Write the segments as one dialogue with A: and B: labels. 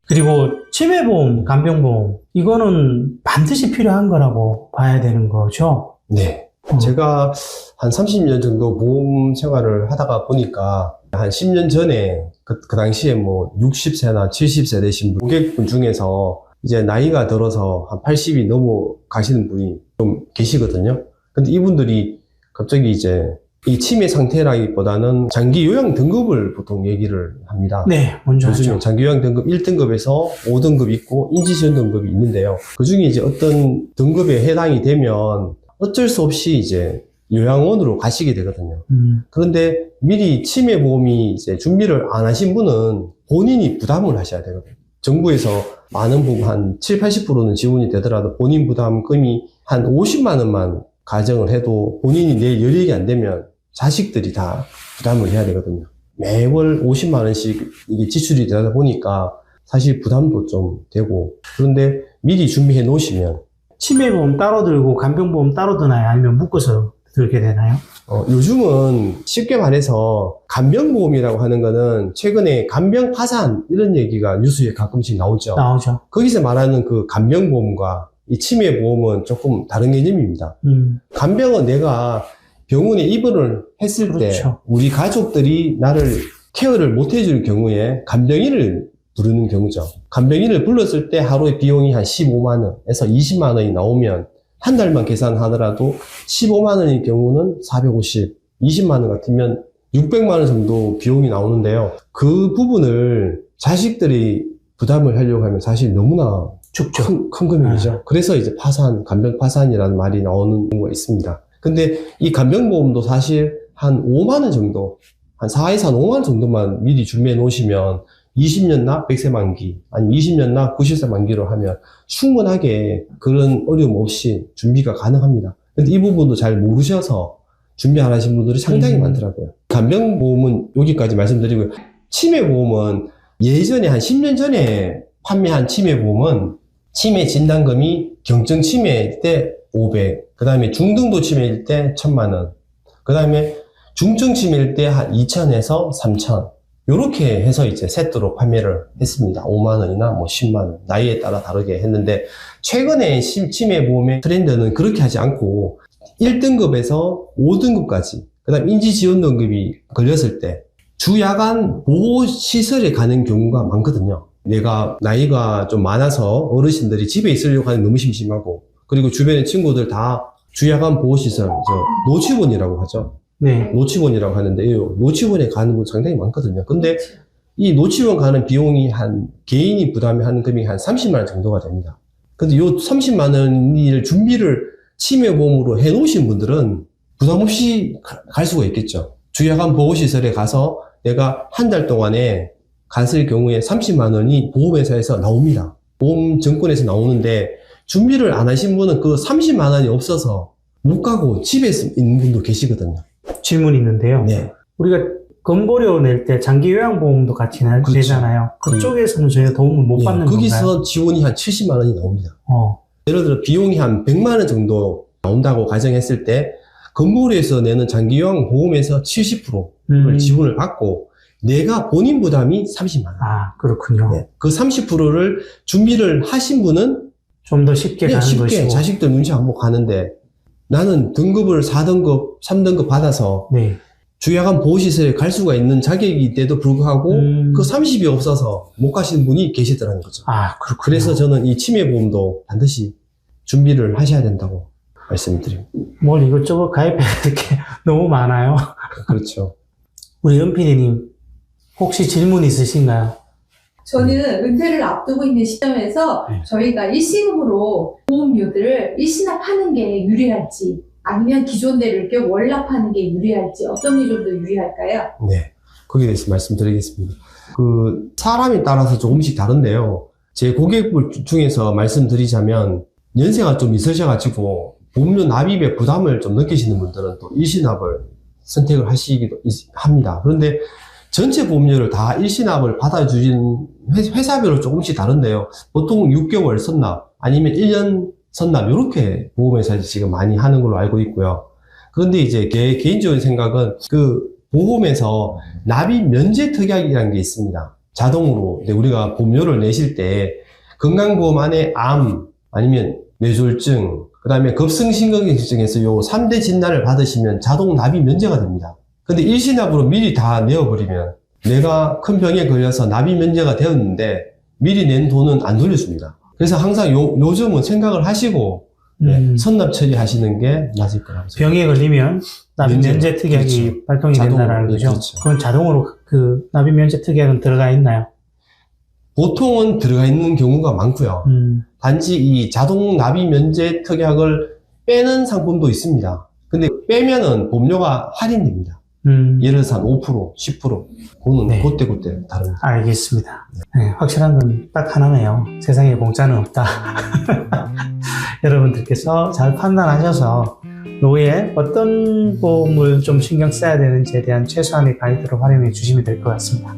A: 그리고 치매보험, 간병보험 이거는 반드시 필요한 거라고 봐야 되는 거죠.
B: 네. 제가 한 30년 정도 보험 생활을 하다가 보니까 한 10년 전에 그 당시에 뭐 60세나 70세 되신 고객분 중에서 이제 나이가 들어서 한 80이 넘어가시는 분이 좀 계시거든요. 근데 이분들이 갑자기 이제 이 치매 상태라기보다는 장기 요양 등급을 보통 얘기를 합니다.
A: 네, 먼저
B: 요즘에
A: 하죠.
B: 장기 요양 등급 1등급에서 5등급 있고 인지지원 등급이 있는데요. 그 중에 이제 어떤 등급에 해당이 되면 어쩔 수 없이 이제 요양원으로 가시게 되거든요. 그런데 미리 치매 보험이 이제 준비를 안 하신 분은 본인이 부담을 하셔야 되거든요. 정부에서 많은 부분 한 7, 80%는 지원이 되더라도 본인 부담금이 한 50만 원만 가정을 해도 본인이 내 여력이 안 되면 자식들이 다 부담을 해야 되거든요. 매월 50만 원씩 이게 지출이 되다 보니까 사실 부담도 좀 되고, 그런데 미리 준비해 놓으시면
A: 치매보험 따로 들고 간병보험 따로 드나요? 아니면 묶어서 들게 되나요?
B: 요즘은 쉽게 말해서 간병보험이라고 하는 거는 최근에 간병 파산 이런 얘기가 뉴스에 가끔씩 나오죠.
A: 나오죠.
B: 거기서 말하는 그 간병보험과 이 치매보험은 조금 다른 개념입니다. 간병은 내가 병원에 입원을 했을 때
A: 그렇죠.
B: 우리 가족들이 나를 케어를 못 해줄 경우에 간병인을 부르는 경우죠. 간병인을 불렀을 때 하루에 비용이 한 15만 원에서 20만 원이 나오면 한 달만 계산하더라도 15만 원의 경우는 450, 20만 원 같으면 600만 원 정도 비용이 나오는데요. 그 부분을 자식들이 부담을 하려고 하면 사실 너무나 큰 금액이죠. 그래서 이제 파산, 간병 파산이라는 말이 나오는 경우가 있습니다. 근데 이 간병보험도 사실 한 5만 원 정도, 한 4에서 한 5만 원 정도만 미리 준비해 놓으시면 20년 나 100세 만기, 아니면 20년 나 90세 만기로 하면 충분하게 그런 어려움 없이 준비가 가능합니다. 근데 이 부분도 잘 모르셔서 준비 안 하신 분들이 상당히 많더라고요. 간병보험은 여기까지 말씀드리고요. 치매보험은 예전에 한 10년 전에 판매한 치매보험은 치매 진단금이 경증 치매일 때 500, 그 다음에 중등도 치매일 때 1000만 원, 그 다음에 중증 치매일 때 한 2000에서 3000, 요렇게 해서 이제 세트로 판매를 했습니다. 5만 원이나 뭐 10만 원, 나이에 따라 다르게 했는데, 최근에 치매 보험의 트렌드는 그렇게 하지 않고 1등급에서 5등급까지, 그 다음 인지지원 등급이 걸렸을 때 주야간 보호시설에 가는 경우가 많거든요. 내가 나이가 좀 많아서 어르신들이 집에 있으려고 하는 너무 심심하고, 그리고 주변의 친구들 다 주야간 보호시설, 노치원이라고 하죠.
A: 네.
B: 노치원이라고 하는데, 이 노치원에 가는 분 상당히 많거든요. 근데 이 노치원 가는 비용이 한, 개인이 부담하는 금액이 한 30만 원 정도가 됩니다. 근데 요 30만 원을 준비를 치매보험으로 해 놓으신 분들은 부담 없이 갈 수가 있겠죠. 주야간 보호시설에 가서 내가 한 달 동안에 갔을 경우에 30만 원이 보험회사에서 나옵니다. 보험증권에서 나오는데, 준비를 안 하신 분은 그 30만 원이 없어서 못 가고 집에 있는 분도 계시거든요.
A: 질문이 있는데요.
B: 네.
A: 우리가 건보료 낼 때 장기 요양보험도 같이
B: 그렇죠.
A: 내잖아요. 그쪽에서는 저희가 도움을 못 받는
B: 거기서
A: 건가요?
B: 지원이 한 70만 원이 나옵니다.
A: 어.
B: 예를 들어 비용이 한 100만 원 정도 나온다고 가정했을 때 건보료에서 내는 장기 요양 보험에서 70%를 지원을 받고 내가 본인 부담이 30만 원.
A: 아, 그렇군요.
B: 네. 그 30%를 준비를 하신 분은
A: 좀 더 쉽게 가는
B: 쉽게
A: 것이고.
B: 자식들 눈치 안 보고 가는데, 나는 등급을 4등급, 3등급 받아서
A: 네.
B: 주야간 보호시설에 갈 수가 있는 자격인데도 불구하고 그 30이 없어서 못 가시는 분이 계시더라는 거죠.
A: 아, 그렇군요.
B: 그래서 저는 이 치매보험도 반드시 준비를 하셔야 된다고 말씀드립니다.
A: 뭘 이것저것 가입해야 될 게 너무 많아요.
B: 그렇죠.
A: 우리 은PD님 혹시 질문 있으신가요?
C: 저는 은퇴를 앞두고 있는 시점에서
A: 네.
C: 저희가 일시금으로 보험료들을 일시납하는 게 유리할지, 아니면 기존 대로 이렇게 월납하는 게 유리할지, 어떤 게 좀 더 유리할까요?
B: 네. 거기에 대해서 말씀드리겠습니다. 사람에 따라서 조금씩 다른데요. 제 고객분 중에서 말씀드리자면, 연세가 좀 있으셔가지고, 보험료 납입에 부담을 좀 느끼시는 분들은 또 일시납을 선택을 하시기도 합니다. 그런데 전체 보험료를 다 일시납을 받아주신 회사별로 조금씩 다른데요. 보통 6개월 선납, 아니면 1년 선납, 이렇게 보험회사에서 지금 많이 하는 걸로 알고 있고요. 그런데 이제 개인적인 생각은 그 보험에서 납입 면제 특약이라는 게 있습니다. 자동으로 우리가 보험료를 내실 때 건강보험 안에 암 아니면 뇌졸중 그다음에 급성심근경색증에서 요 3대 진단을 받으시면 자동 납입 면제가 됩니다. 근데 일시납으로 미리 다 내어버리면 내가 큰 병에 걸려서 납입 면제가 되었는데 미리 낸 돈은 안 돌려줍니다. 그래서 항상 요즘은 생각을 하시고 선납 처리하시는 게 맞을 거라고 생각합니다.
A: 병에 걸리면 납입 면제 특약이
B: 그렇죠.
A: 발동이 된다는 거죠.
B: 그렇죠.
A: 그건 자동으로 그 납입 면제 특약은 들어가 있나요?
B: 보통은 들어가 있는 경우가 많고요. 단지 이 자동 납입 면제 특약을 빼는 상품도 있습니다. 근데 빼면은 보험료가 할인됩니다. 예를 들어서 한 5%, 10%. 그거는
A: 네.
B: 그때 다릅니다.
A: 알겠습니다. 네, 확실한 건 딱 하나네요. 세상에 공짜는 없다. 여러분들께서 잘 판단하셔서 노후에 어떤 보험을 좀 신경 써야 되는지에 대한 최소한의 가이드를 활용해 주시면 될 것 같습니다.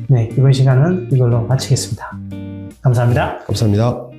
A: 네, 이번 시간은 이걸로 마치겠습니다. 감사합니다.
B: 감사합니다.